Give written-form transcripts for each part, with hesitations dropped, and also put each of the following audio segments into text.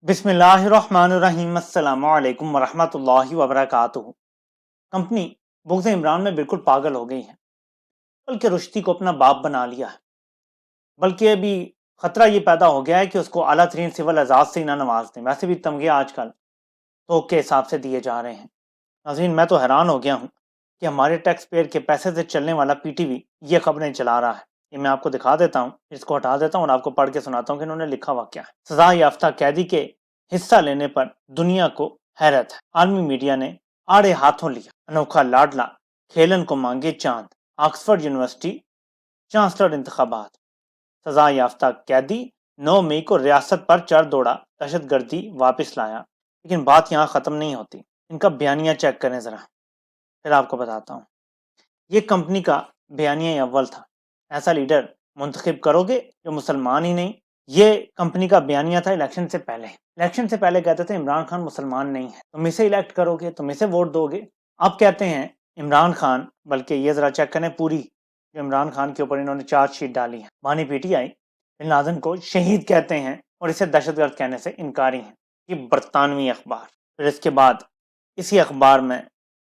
بسم اللہ الرحمن الرحیم، السلام علیکم ورحمۃ اللہ وبرکاتہ۔ کمپنی بغض عمران میں بالکل پاگل ہو گئی ہے، بلکہ رشتی کو اپنا باپ بنا لیا ہے۔ بلکہ ابھی خطرہ یہ پیدا ہو گیا ہے کہ اس کو اعلیٰ ترین سول اعزاز سے ہی نہ نواز دیں۔ ویسے بھی تمغے آج کل توق کے حساب سے دیے جا رہے ہیں۔ ناظرین، میں تو حیران ہو گیا ہوں کہ ہمارے ٹیکس پیئر کے پیسے سے چلنے والا پی ٹی وی یہ خبریں چلا رہا ہے۔ یہ میں آپ کو دکھا دیتا ہوں، اس کو ہٹا دیتا ہوں اور آپ کو پڑھ کے سناتا ہوں کہ انہوں نے لکھا ہوا کیا ہے۔ سزا یافتہ قیدی کے حصہ لینے پر دنیا کو حیرت ہے۔ عالمی میڈیا نے آڑے ہاتھوں لیا انوکھا لاڈلا، کھیلن کو مانگے چاند۔ آکسفورڈ یونیورسٹی چانسلر انتخابات۔ سزا یافتہ قیدی 9 مئی کو ریاست پر چڑھ دوڑا، دہشت گردی واپس لایا۔ لیکن بات یہاں ختم نہیں ہوتی، ان کا بیانیہ چیک کریں ذرا، پھر آپ کو بتاتا ہوں۔ یہ کمپنی کا بیانیہ اول تھا۔ ایسا لیڈر منتخب کرو گے جو مسلمان ہی نہیں۔ یہ کمپنی کا بیانیہ تھا الیکشن سے پہلے۔ الیکشن سے پہلے کہتے تھے عمران خان مسلمان نہیں ہے، تم اسے الیکٹ کرو گے، تم اسے ووٹ دو گے۔ اب کہتے ہیں عمران خان، بلکہ یہ ذرا چیک کریں پوری جو عمران خان کے اوپر انہوں نے چارج شیٹ ڈالی ہے۔ بانی P T I bin Laden کو شہید کہتے ہیں اور اسے دہشت گرد کہنے سے انکاری ہیں۔ یہ برطانوی اخبار۔ پھر اس کے بعد اسی اخبار میں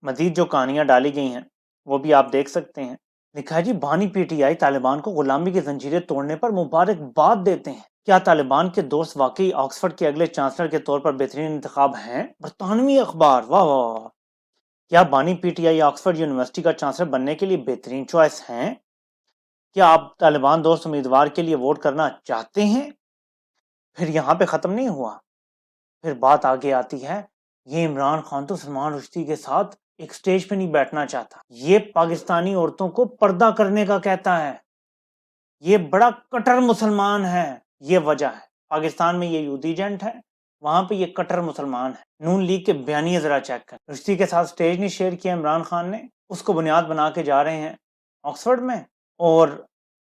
مزید جو کہانیاں ڈالی گئی ہیں وہ بھی آپ دیکھ سکتے ہیں۔ لکھا ہے جی بانی پی ٹی آئی طالبان کو غلامی کی زنجیریں توڑنے پر مبارکباد دیتے ہیں۔ کیا طالبان کے دوست واقعی آکسفورڈ کے اگلے چانسلر کے طور پر بہترین انتخاب ہیں؟ برطانوی اخبار۔ واہ واہ واہ! کیا بانی P T I Oxford university کا چانسلر بننے کے لیے بہترین چوائس ہیں؟ کیا آپ طالبان دوست امیدوار کے لیے ووٹ کرنا چاہتے ہیں؟ پھر یہاں پہ ختم نہیں ہوا، پھر بات آگے آتی ہے، یہ عمران خان تو سلمان رشدی کے ساتھ ایک سٹیج پہ نہیں بیٹھنا چاہتا، یہ پاکستانی عورتوں کو پردہ کرنے کا کہتا ہے، یہ بڑا کٹر مسلمان ہے۔ یہ وجہ ہے، پاکستان میں یہ یوتھ ایجنٹ ہے، وہاں پہ یہ کٹر مسلمان ہے۔ نون لیگ کے بیانیے ذرا چیک کر، رشدی کے ساتھ سٹیج نہیں شیئر کیا عمران خان نے، اس کو بنیاد بنا کے جا رہے ہیں آکسفورڈ میں، اور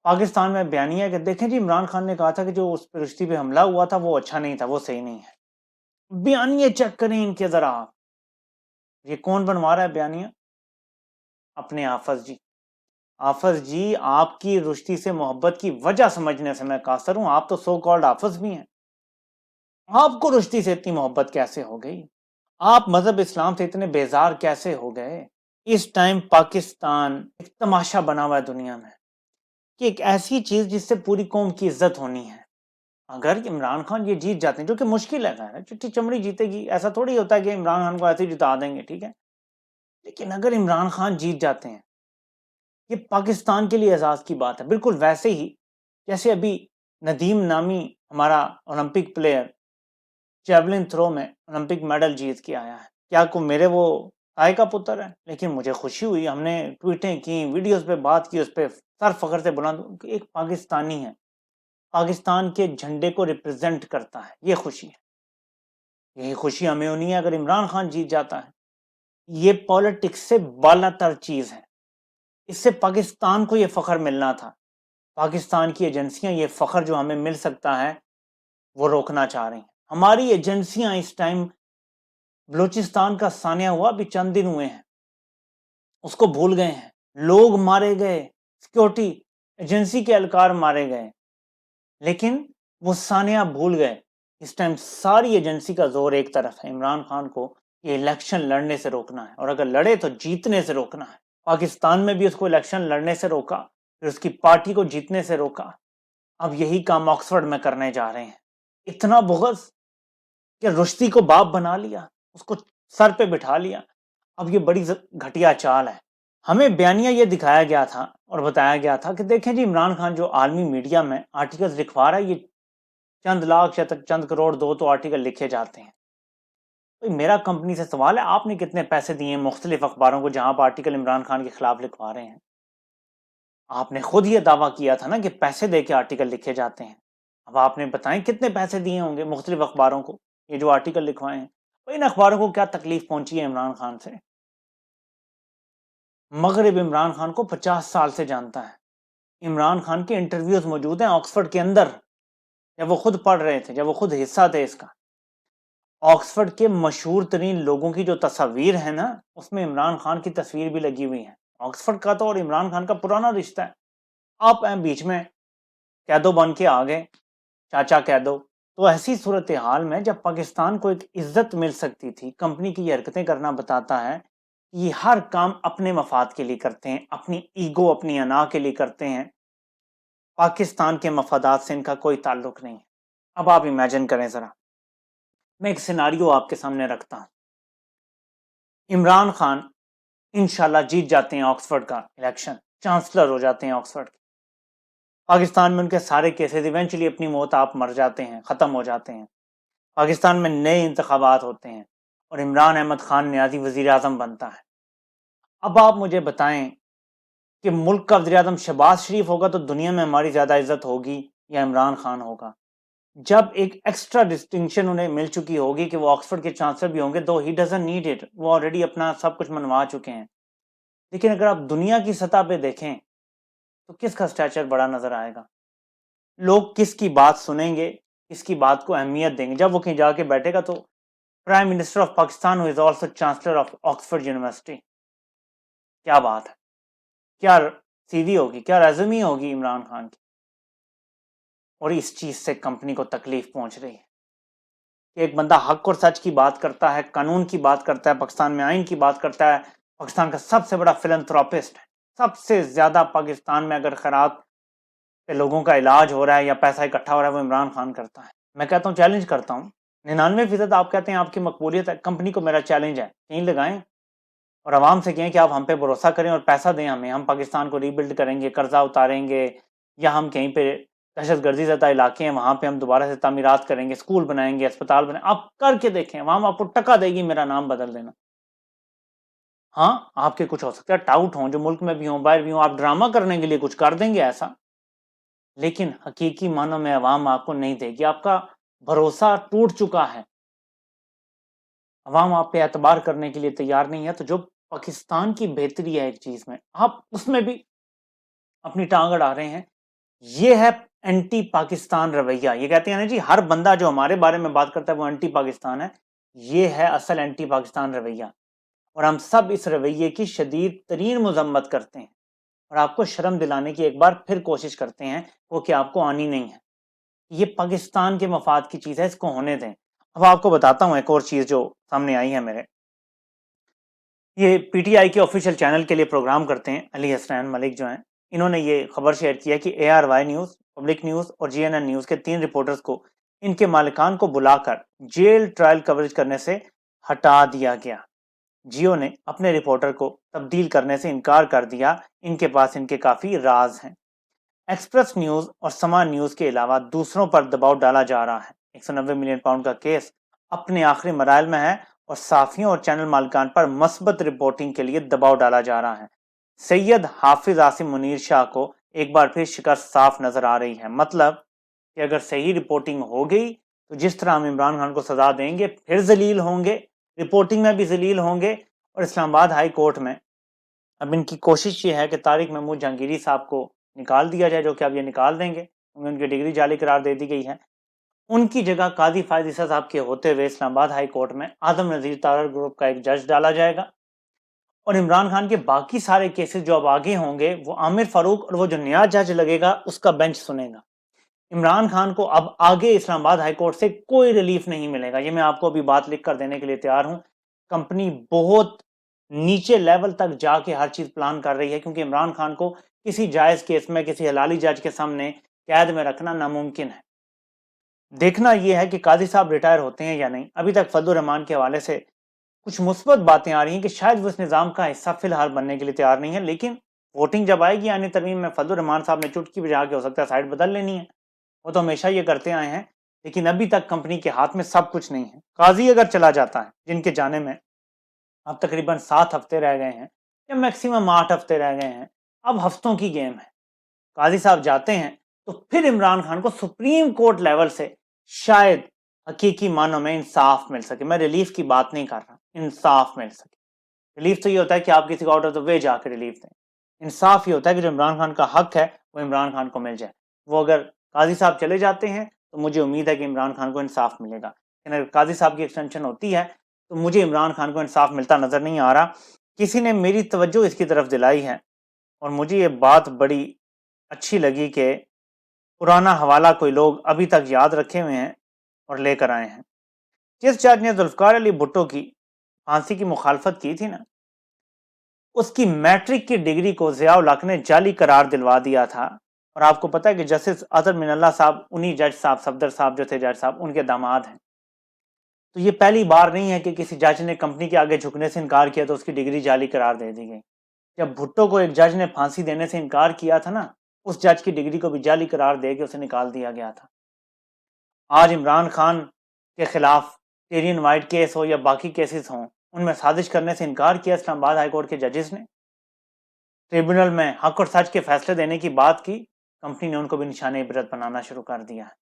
پاکستان میں بیانیہ کہ دیکھیں جی عمران خان نے کہا تھا کہ جو اس پہ رشدی پہ حملہ ہوا تھا وہ اچھا نہیں تھا، وہ صحیح نہیں ہے۔ بیانیے چیک کریں ان کے ذرا۔ یہ کون بنوا رہا ہے بیانیہ؟ اپنے حافظ جی۔ حافظ جی، آپ کی رشدی سے محبت کی وجہ سمجھنے سے میں قاصر ہوں، آپ تو سو کالڈ حافظ بھی ہیں۔ آپ کو رشدی سے اتنی محبت کیسے ہو گئی؟ آپ مذہب اسلام سے اتنے بیزار کیسے ہو گئے؟ اس ٹائم پاکستان ایک تماشا بنا ہوا ہے دنیا میں، کہ ایک ایسی چیز جس سے پوری قوم کی عزت ہونی ہے۔ اگر عمران خان یہ جیت جاتے ہیں، جو کہ مشکل ہے، چٹی چمڑی جیتے گی، ایسا تھوڑی ہوتا ہے کہ عمران خان کو ایسے جتا دیں گے، ٹھیک ہے، لیکن اگر عمران خان جیت جاتے ہیں یہ پاکستان کے لیے اعزاز کی بات ہے۔ بالکل ویسے ہی جیسے ابھی ندیم نامی ہمارا اولمپک پلیئر جیولن تھرو میں اولمپک میڈل جیت کے آیا ہے، کیا کو میرے وہ آئے کا پتر ہے، لیکن مجھے خوشی ہوئی، ہم نے ٹویٹیں کی، ویڈیوز پہ بات کی، اس پہ سر فخر سے بلند کہ ایک پاکستانی ہے، پاکستان کے جھنڈے کو ریپرزینٹ کرتا ہے، یہ خوشی ہے۔ یہی خوشی ہمیں ہونی ہے اگر عمران خان جیت جاتا ہے۔ یہ پالیٹکس سے بالا تر چیز ہے، اس سے پاکستان کو یہ فخر ملنا تھا۔ پاکستان کی ایجنسیاں یہ فخر جو ہمیں مل سکتا ہے وہ روکنا چاہ رہی ہیں۔ ہماری ایجنسیاں اس ٹائم بلوچستان کا سانحہ ہوا ابھی چند دن ہوئے ہیں، اس کو بھول گئے ہیں، لوگ مارے گئے، سیکیورٹی ایجنسی کے اہلکار مارے گئے، لیکن وہ سانحہ بھول گئے۔ اس ٹائم ساری ایجنسی کا زور ایک طرف ہے، عمران خان کو یہ الیکشن لڑنے سے روکنا ہے، اور اگر لڑے تو جیتنے سے روکنا ہے۔ پاکستان میں بھی اس کو الیکشن لڑنے سے روکا، پھر اس کی پارٹی کو جیتنے سے روکا، اب یہی کام آکسفورڈ میں کرنے جا رہے ہیں۔ اتنا بغض کہ رشدی کو باپ بنا لیا، اس کو سر پہ بٹھا لیا۔ اب یہ بڑی گھٹیا چال ہے۔ ہمیں بیانیہ یہ دکھایا گیا تھا اور بتایا گیا تھا کہ دیکھیں جی عمران خان جو عالمی میڈیا میں آرٹیکلز لکھوا رہا ہے، یہ چند لاکھ یا چند کروڑ دو تو آرٹیکل لکھے جاتے ہیں۔ میرا کمپنی سے سوال ہے، آپ نے کتنے پیسے دیے ہیں مختلف اخباروں کو جہاں آپ آرٹیکل عمران خان کے خلاف لکھوا رہے ہیں؟ آپ نے خود یہ دعویٰ کیا تھا نا کہ پیسے دے کے آرٹیکل لکھے جاتے ہیں۔ اب آپ نے بتائیں کتنے پیسے دیے ہوں گے مختلف اخباروں کو یہ جو آرٹیکل لکھوائے ہیں؟ ان اخباروں کو کیا تکلیف پہنچی ہے عمران خان سے؟ مغرب عمران خان کو 50 سال سے جانتا ہے۔ عمران خان کے انٹرویوز موجود ہیں آکسفورڈ کے اندر، جب وہ خود پڑھ رہے تھے، جب وہ خود حصہ تھے اس کا۔ آکسفورڈ کے مشہور ترین لوگوں کی جو تصاویر ہیں نا، اس میں عمران خان کی تصویر بھی لگی ہوئی ہے۔ آکسفورڈ کا تو اور عمران خان کا پرانا رشتہ ہے۔ آپ بیچ میں قیدو بن کے آ گئے، چاچا قیدو، تو ایسی صورتحال میں جب پاکستان کو ایک عزت مل سکتی تھی، کمپنی کی یہ حرکتیں کرنا بتاتا ہے کہ یہ ہر کام اپنے مفاد کے لیے کرتے ہیں، اپنی ایگو، اپنی انا کے لیے کرتے ہیں، پاکستان کے مفادات سے ان کا کوئی تعلق نہیں ہے۔ اب آپ امیجن کریں ذرا، میں ایک سیناریو آپ کے سامنے رکھتا ہوں۔ عمران خان انشاءاللہ جیت جاتے ہیں آکسفورڈ کا الیکشن، چانسلر ہو جاتے ہیں آکسفورڈ کے، پاکستان میں ان کے سارے کیسز ایونچولی اپنی موت آپ مر جاتے ہیں، ختم ہو جاتے ہیں، پاکستان میں نئے انتخابات ہوتے ہیں اور عمران احمد خان نیازی وزیر اعظم بنتا ہے۔ اب آپ مجھے بتائیں کہ ملک کا وزیر اعظم شہباز شریف ہوگا تو دنیا میں ہماری زیادہ عزت ہوگی یا عمران خان ہوگا؟ جب ایک ایکسٹرا ڈسٹنکشن انہیں مل چکی ہوگی کہ وہ آکسفورڈ کے چانسلر بھی ہوں گے، دو ہی ڈزنٹ نیڈ اٹ، وہ آلریڈی اپنا سب کچھ منوا چکے ہیں، لیکن اگر آپ دنیا کی سطح پہ دیکھیں تو کس کا اسٹیچر بڑا نظر آئے گا؟ لوگ کس کی بات سنیں گے، کس کی بات کو اہمیت دیں گے؟ جب وہ کہیں جا کے بیٹھے گا تو prime minister of Pakistan who is also chancellor of Oxford university, کیا بات ہے، کیا سی وی ہوگی، کیا ریزومی ہوگی عمران خان کی؟ اور اس چیز سے کمپنی کو تکلیف پہنچ رہی ہے کہ ایک بندہ حق اور سچ کی بات کرتا ہے، قانون کی بات کرتا ہے، پاکستان میں آئین کی بات کرتا ہے، پاکستان کا سب سے بڑا فلنتھراپسٹ ہے، سب سے زیادہ پاکستان میں اگر خیرات پہ لوگوں کا علاج ہو رہا ہے یا پیسہ اکٹھا ہو رہا ہے وہ عمران خان کرتا ہے۔ میں کہتا ہوں، چیلنج کرتا ہوں، 99% آپ کہتے ہیں آپ کی مقبولیت ہے، کمپنی کو میرا چیلنج ہے، کہیں لگائیں اور عوام سے کہیں کہ آپ ہم پہ بھروسہ کریں اور پیسہ دیں ہمیں، ہم پاکستان کو ری بلڈ کریں گے، قرضہ اتاریں گے، یا ہم کہیں پہ دہشت گردی زدہ علاقے ہیں وہاں پہ ہم دوبارہ سے تعمیرات کریں گے، اسکول بنائیں گے، اسپتال بنائیں گے، آپ کر کے دیکھیں، عوام آپ کو ٹکا دے گی میرا نام بدل دینا۔ ہاں آپ کے کچھ ہو سکتا ہے ٹاؤٹ ہوں جو ملک میں بھی ہوں باہر بھی ہوں، آپ ڈرامہ کرنے کے لیے کچھ کر دیں گے ایسا، لیکن حقیقی معنوں میں عوام آپ کو نہیں دے گی، آپ کا بھروسہ ٹوٹ چکا ہے، عوام آپ پہ اعتبار کرنے کے لیے تیار نہیں ہے۔ تو جو پاکستان کی بہتری ہے ایک چیز میں، آپ اس میں بھی اپنی ٹانگ اڑا رہے ہیں، یہ ہے اینٹی پاکستان رویہ۔ یہ کہتے ہیں نا جی ہر بندہ جو ہمارے بارے میں بات کرتا ہے وہ اینٹی پاکستان ہے، یہ ہے اصل اینٹی پاکستان رویہ، اور ہم سب اس رویے کی شدید ترین مذمت کرتے ہیں اور آپ کو شرم دلانے کی ایک بار پھر کوشش کرتے ہیں وہ کہ آپ کو آنی نہیں ہے، یہ پاکستان کے مفاد کی چیز ہے، اس کو ہونے دیں۔ اب آپ کو بتاتا ہوں ایک اور چیز جو سامنے آئی ہے میرے، یہ پی ٹی آئی کے آفیشیل چینل کے لیے پروگرام کرتے ہیں علی حسنین ملک جو ہیں، انہوں نے یہ خبر شیئر کیا کہ A R Y news, public news اور جی این این نیوز کے 3 رپورٹرز کو ان کے مالکان کو بلا کر جیل ٹرائل کوریج کرنے سے ہٹا دیا گیا۔ جیو نے اپنے رپورٹر کو تبدیل کرنے سے انکار کر دیا، ان کے پاس ان کے کافی راز ہیں۔ ایکسپریس نیوز اور سما نیوز کے علاوہ دوسروں پر دباؤ ڈالا جا رہا ہے۔ 190 ملین پاؤنڈ کا کیس اپنے آخری مراحل میں ہے اور صحافیوں اور چینل مالکان پر مثبت رپورٹنگ کے لیے دباؤ ڈالا جا رہا ہے۔ سید حافظ عاصم منیر شاہ کو ایک بار پھر شکست صاف نظر آ رہی ہے، مطلب کہ اگر صحیح رپورٹنگ ہو گئی تو جس طرح ہم عمران خان کو سزا دیں گے پھر ذلیل ہوں گے، رپورٹنگ میں بھی ذلیل ہوں گے، اور اسلام آباد ہائی کورٹ میں اب ان کی کوشش یہ ہے کہ طارق محمود جہانگیری صاحب کو نکال دیا جائے، جو کہ اب یہ نکال دیں گے، ان کی ڈگری جعلی قرار دے دی گئی ہے، ان کی جگہ قاضی فائز عیسیٰ صاحب کے ہوتے ہوئے اسلام آباد ہائی کورٹ میں آدم نذیر تارڑ گروپ کا ایک جج ڈالا جائے گا، اور عمران خان کے باقی سارے کیسز جو اب آگے ہوں گے وہ عامر فاروق اور وہ جو نیا جج لگے گا اس کا بینچ سنے گا۔ عمران خان کو اب آگے اسلام آباد ہائی کورٹ سے کوئی ریلیف نہیں ملے گا، یہ میں آپ کو ابھی بات لکھ کر دینے کے لیے تیار ہوں۔ کمپنی بہت نیچے لیول تک جا کے ہر چیز پلان کر رہی ہے، کیونکہ عمران خان کو کسی جائز کیس میں کسی حلالی جج کے سامنے قید میں رکھنا ناممکن ہے۔ دیکھنا یہ ہے کہ قاضی صاحب ریٹائر ہوتے ہیں یا نہیں۔ ابھی تک فضل الرحمان کے حوالے سے کچھ مثبت باتیں آ رہی ہیں کہ شاید وہ اس نظام کا حصہ فی الحال بننے کے لیے تیار نہیں ہے، لیکن ووٹنگ جب آئے گی آنے ترمیم میں فضل الرحمان صاحب نے چٹکی بجا کے ہو سکتا ہے سائڈ بدل لینی ہے، وہ تو ہمیشہ یہ کرتے آئے ہیں، لیکن ابھی تک کمپنی کے ہاتھ میں سب کچھ نہیں ہے۔ قاضی اگر چلا جاتا ہے، جن کے جانے میں اب تقریباً 7 ہفتے رہ گئے ہیں یا میکسیمم 8 ہفتے رہ گئے ہیں، اب ہفتوں کی گیم ہے، قاضی صاحب جاتے ہیں تو پھر عمران خان کو سپریم کورٹ لیول سے شاید حقیقی معنوں میں انصاف مل سکے۔ میں ریلیف کی بات نہیں کر رہا، انصاف مل سکے۔ ریلیف تو یہ ہوتا ہے کہ آپ کسی کو آؤٹ آف دا وے جا کے ریلیف دیں، انصاف یہ ہوتا ہے کہ جو عمران خان کا حق ہے وہ عمران خان کو مل جائے۔ وہ اگر قاضی صاحب چلے جاتے ہیں تو مجھے امید ہے کہ عمران خان کو انصاف ملے گا، لیکن اگر قاضی صاحب کی ایکسٹینشن ہوتی ہے تو مجھے عمران خان کو انصاف ملتا نظر نہیں آ رہا۔ کسی نے میری توجہ اس کی طرف دلائی ہے اور مجھے یہ بات بڑی اچھی لگی کہ پرانا حوالہ کوئی لوگ ابھی تک یاد رکھے ہوئے ہیں اور لے کر آئے ہیں۔ جس جج نے ذوالفقار علی بھٹو کی پھانسی کی مخالفت کی تھی نا، اس کی میٹرک کی ڈگری کو ضیاء الحق نے جعلی قرار دلوا دیا تھا۔ اور آپ کو پتا ہے کہ جسٹس اطہر من اللہ صاحب انہی جج صاحب صفدر صاحب جو تھے جج صاحب ان کے داماد ہیں۔ تو یہ پہلی بار نہیں ہے کہ کسی جج نے کمپنی کے آگے جھکنے سے انکار کیا تو اس کی ڈگری جعلی قرار دے دی گئی۔ جب بھٹو کو ایک جج نے پھانسی دینے سے انکار کیا تھا نا، اس جج کی ڈگری کو بھی جعلی قرار دے کے اسے نکال دیا گیا تھا۔ آج عمران خان کے خلاف ٹیرین وائٹ کیس ہو یا باقی کیسز ہوں، ان میں سازش کرنے سے انکار کیا اسلام آباد ہائی کورٹ کے ججز نے۔ ٹریبونل میں حق اور سچ کے فیصلے دینے کی بات کی، کمپنی نے ان کو بھی نشان عبرت بنانا شروع کر دیا ہے۔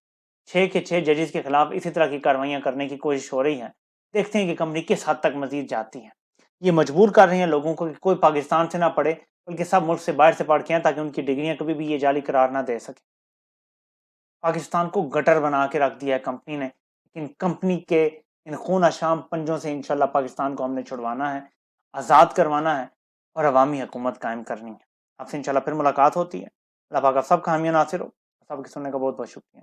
6 کے 6 ججز کے خلاف اسی طرح کی کارروائیاں کرنے کی کوشش ہو رہی ہے۔ دیکھتے ہیں کہ کمپنی کس حد تک مزید جاتی ہے۔ یہ مجبور کر رہی ہیں لوگوں کو کہ کوئی پاکستان سے نہ پڑھے بلکہ سب ملک سے باہر سے پڑھ کے ہیں تاکہ ان کی ڈگریاں کبھی بھی یہ جعلی قرار نہ دے سکیں۔ پاکستان کو گٹر بنا کے رکھ دیا ہے کمپنی نے، لیکن کمپنی کے ان خون اشام پنجوں سے انشاءاللہ پاکستان کو ہم نے چھڑوانا ہے، آزاد کروانا ہے اور عوامی حکومت قائم کرنی ہے۔ آپ سے انشاءاللہ پھر ملاقات ہوتی ہے۔ اللہ پاک آپ سب کا حامی و ناصر ہو۔ سب کے سننے کا بہت بہت شکریہ۔